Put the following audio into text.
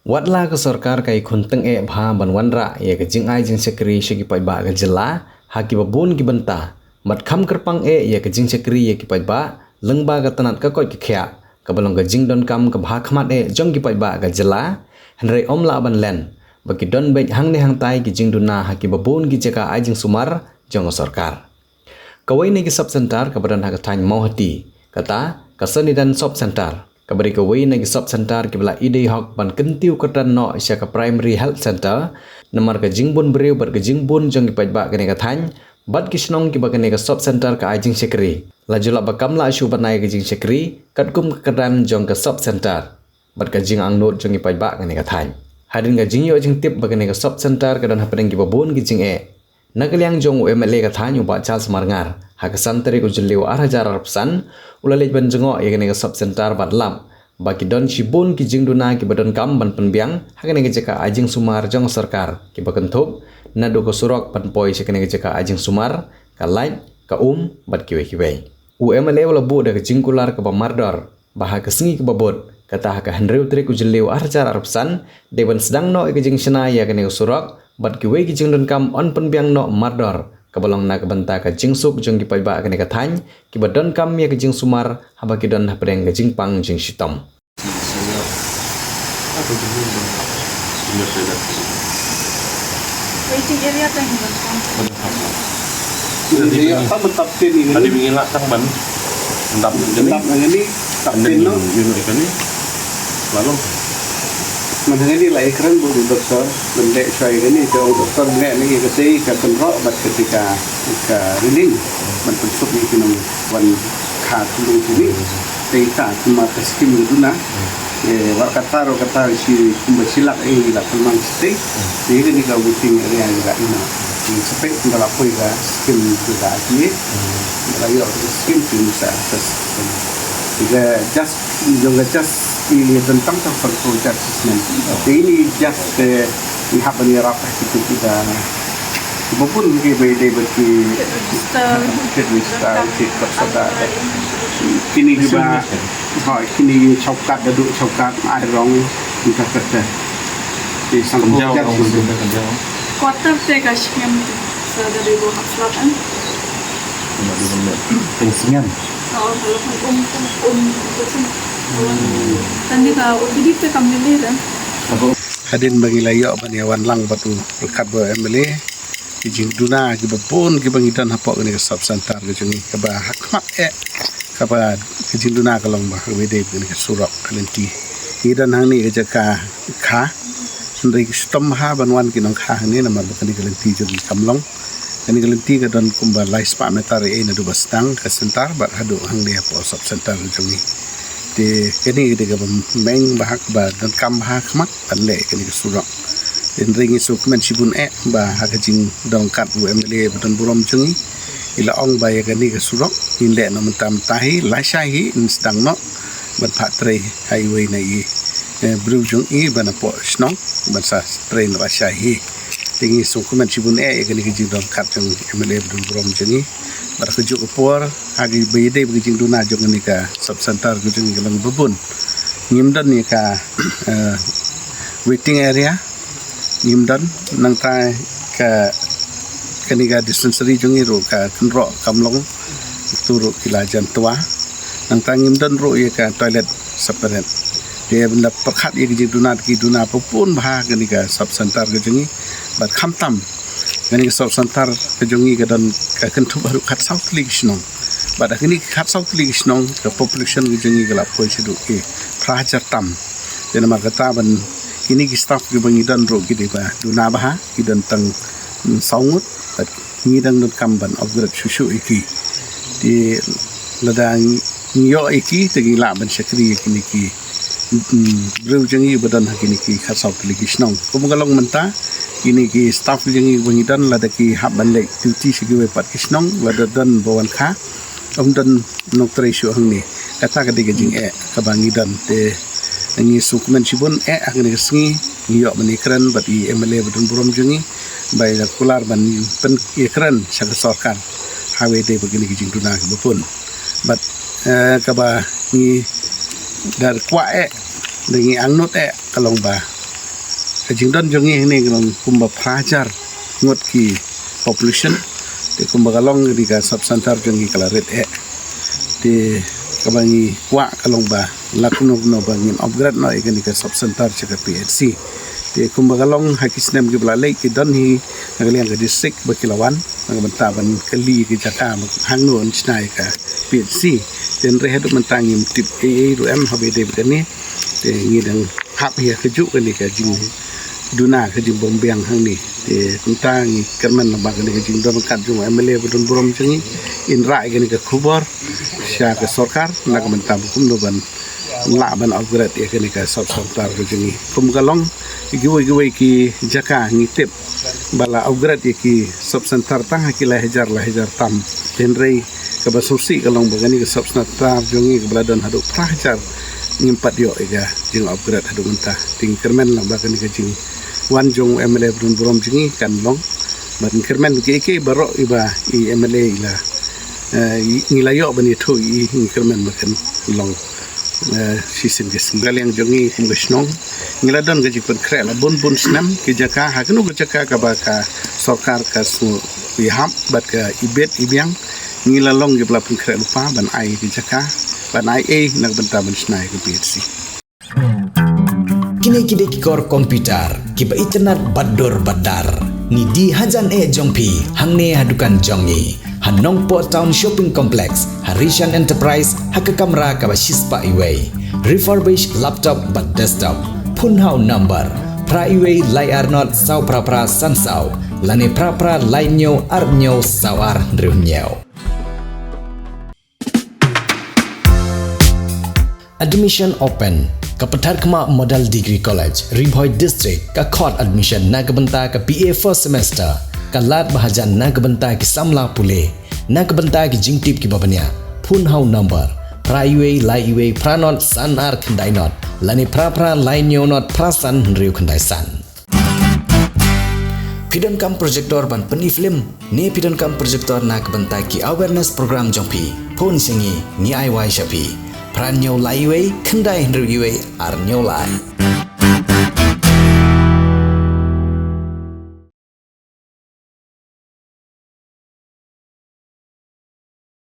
Watla ke sarkar kai kunteng bha banwanra ye ke jing ai jing sekri shiki pai ba ke jela haki babun ki benta mat kham kerpang ye ke jing sekri ye ki pai ba lengba ke tanat ka koi ki khya ke balong ke jing don kam ke bha khmat jong ki pai ba ke jela henrei omla ban len baki don bek hang ne hang tai ki jing duna haki babun ki jeka ai jing sumar jong sarkar kawai ne ki sub center ke badan hak tany mau hati kata kasani dan sub center kabari kawai nagi sub center ke bala ide hok ban kentiu ketan no isya ka primary health center namar ka jingbun breu bar ka jingbun jong ki pajba ka ne ka thany bat ki snong ki ba ka ne ka sub center ka ajing sekri lajula ba kamla shu banai ka jing sekri katkum ka kedan jong ka sub center bat ka jing ang not jong ki pajba ka ne ka thany hadin ka jing yo jing tip ba ka ne ka sub center ka dan hapeng ki babun ki jing Nagaliang jong UMLA ka thanyu ba Charles Marngar hakasan teri ko jeliu arhajar arpsan ulalej ban jengo ye kene ka sub center badlam baki don shibun ki jingduna ki badon kam ban penbiang hakene ka jeka ajing sumar jong sarkar ki bakentup nadu ko surok ban poi se kene ka jeka ajing sumar ka lain ka bat kiwe UMLA wala bu da ka jingkular ka ba mardor bah ka singi ka babot kata ka henreu teri ko jeliu arhajar arpsan deban sedang no ka jing sena ya kene ka surok bat ki wei ki jing don kam on penbiang no mardor kabalong na kabanta ka jing suk jong ki paiba ka ne ka thany ki badon kam ya ka jing sumar haba ki don hapreng ka jing pang jing shitom waiting area tang hiban Jadi apa mentapin ini? Tadi ingin lah tang ban, mentap ini tapin no. Ini lalu Mana ini lah keren bu dokter mendek saya ini jauh dokter mendek ni kasi katan roh bat ketika reading mentusuk ni kena wan khat tulung sini teita cuma keskim itu na war kata si kumbasilak lah pelmang stay jadi ni kau buting area juga ina spek dalam apa ya skim juga ni lagi skim bisa jika just tentang project assessment. Ini just lihat bani rapah kita maupun kita beda bagi register kita sudah kini juga kini caukat duduk caukat airong kita kerja di sanggup quarter tega shkem sadari bo haflatan pensian kalau betul tadi ka OPD pe kamile dan hadin bagi layak baniawan lang batu lekat ba MLA kijing duna ki bapun ki bangidan hapok ni sub center ke jungi ka ba hakmat ka ba kijing duna kalong ba wede ni surok kalenti idan hang ni jaka kha sundai stom ha banwan ki nong kha ni nama ba ni kalenti jungi kamlong kani kalenti ka don kumba lai spa metare na du bastang ka center ba hadu hang ni hapo sub center jungi di kini kita meng bahak ba dan kam bahak mak panle kini surok dan ringi sukmen sibun bahak jing dong kat UMLA dan burom jungi ila ong ba ya kini surok inde no mentam tahi lasai sedang no bat patre highway na bru jung bana po snong basa train lasai ringi sukmen sibun kini jing dong kat jung UMLA dan burom jungi berkejuk upor agi bede begijing duna jong ni ka sub center gujung gelang bebun ngimdan ni ka waiting area ngimdan nang ta ka kaniga dispensary jong iro ka kenro kamlong turu kilajan tua nang ta ngimdan ro ye ka toilet separate dia benda perkhat ye gijing duna ki duna apapun bah kaniga sub center gujung bat khamtam kani sub center kejongi kedan kentu baru kat south league snong pada kini kat south league snong ke population kejongi gelap koi sedu ke prajar tam dan markata ban kini ki staff ke bangidan ro ki ba duna bah kidan tang saungut ngidang dot kamban upgrade susu iki di ladang nyo iki tegi la ban sekri kini ki bro jengi badan kini ki kat south league snong kumungalong menta kini ki staff yang bangidan lada ki haban lek duty segi wepat kisnong lada dan bawan kha dan noktre isu hang ni kata kadi gajing ka bangidan te ni sukmen sibun akni sengi ngiyo menikran bat i MLA badun burom jungi bai la kular ban pen ikran saga sarkar hawe te begini gajing duna ke bepun bat ka ba ni dar kwa dengi angnut kalong ba kajing don jongi ini kalau kumba pelajar ngot ki population di kumba kalong di ka subcenter jongi kala red di kabangi kwa kalong ba lakuno no bangin upgrade no ikan di ka subcenter cakap PHC di kumba kalong hakisnem ki belalai ki don hi nagaliang ka district bakilawan nagbantaban kali ki jaka hangno nchnai ka PHC dan rehat mentangi tip AM habede begini ngidang hap ya kejuk ni ka jing duna ka jing bombiang hang ni mentangi kerman lembaga ni ka jing don kat jung MLA bedun borom jengi in rai ka ni ka khubor sya ka sarkar nak mentam kum no ban la ban upgrade ya ka ni ka subcenter ka jengi kum kalong giwe ki jaka ngitip bala upgrade ya ki subcenter tang hakila hajar tam tenrei ka basusi kalong bagani ka subcenter jongi ka beladan hadu prajar ngimpat yo ega jing upgrade hadu mentah ting kermen lang bagani ka jing wan jong MLA brun borom jingi kan long ban kermen ke baro iba i MLA ila ngilayo bani thu i kermen makan long sisin ges ngaliang jongi kum gesnong ngiladon gaji pen kre la bun snam ke jaka haknu ke jaka ka ba ka sarkar ka su iham bat ka ibet ibyang ngilalong ge pelapun kre lupa ban ai ke jaka ban ai nak benta ban snai ke PHC Kini kor komputer kiba internet bador badar ni di hajan jongpi hangne hadukan jongi hanong po town shopping complex Harishan Enterprise hakakamra kaba shispa iway refurbished laptop but desktop punhau number pra iway layar not sau pra sansau lane pra lainyo arnyo sawar drunyo. Admission open Kapetar Kema Model Degree College, Ribhoi District, ka court admission na kabenta ka PA first semester, ka lat bahajan na kabenta ki samla pule, na kabenta ki jingtip ki babanya, punhau number, praiwe laiwe pranot san ar kendai not, lani pra lainyo not prasan riu kendai san. Pidon kam projector ban peni film, ne pidon kam projector na kabenta ki awareness program jongpi, pun singi ni ai wai shapi. Pranyo laiwe kendai riu ar nyolai.